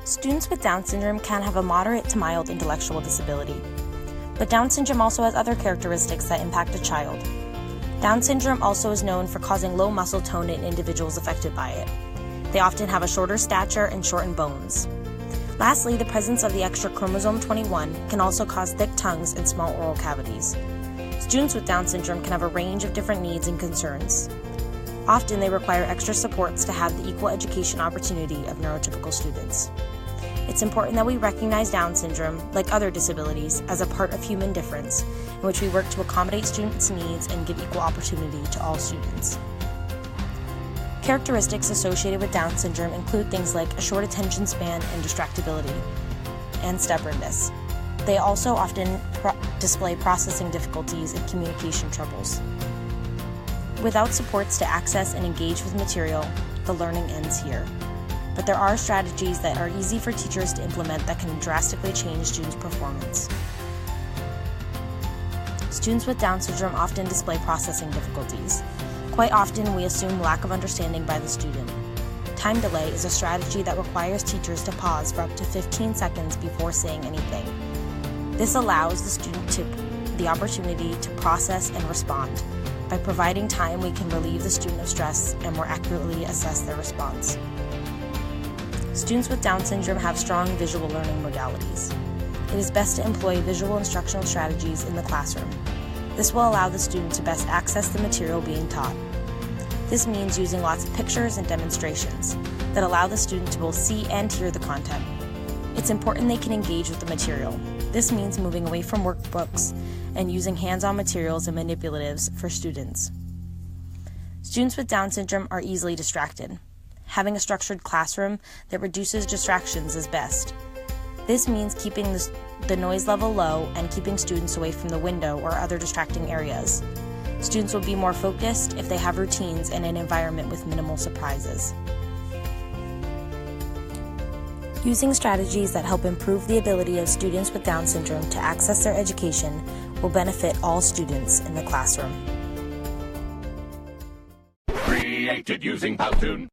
Students with Down syndrome can have a moderate to mild intellectual disability. But Down syndrome also has other characteristics that impact a child. Down syndrome also is known for causing low muscle tone in individuals affected by it. They often have a shorter stature and shortened bones. Lastly, the presence of the extra chromosome 21 can also cause thick tongues and small oral cavities. Students with Down syndrome can have a range of different needs and concerns. Often they require extra supports to have the equal education opportunity of neurotypical students. It's important that we recognize Down syndrome, like other disabilities, as a part of human difference, in which we work to accommodate students' needs and give equal opportunity to all students. Characteristics associated with Down syndrome include things like a short attention span and distractibility, and stubbornness. They also often display processing difficulties and communication troubles. Without supports to access and engage with material, the learning ends here. But there are strategies that are easy for teachers to implement that can drastically change students' performance. Students with Down syndrome often display processing difficulties. Quite often, we assume lack of understanding by the student. Time delay is a strategy that requires teachers to pause for up to 15 seconds before saying anything. This allows the student the opportunity to process and respond. By providing time, we can relieve the student of stress and more accurately assess their response. Students with Down syndrome have strong visual learning modalities. It is best to employ visual instructional strategies in the classroom. This will allow the student to best access the material being taught. This means using lots of pictures and demonstrations that allow the student to both see and hear the content. It's important they can engage with the material. This means moving away from workbooks and using hands-on materials and manipulatives for students. Students with Down syndrome are easily distracted. Having a structured classroom that reduces distractions is best. This means keeping the noise level low and keeping students away from the window or other distracting areas. Students will be more focused if they have routines and an environment with minimal surprises. Using strategies that help improve the ability of students with Down syndrome to access their education will benefit all students in the classroom. Created using Powtoon.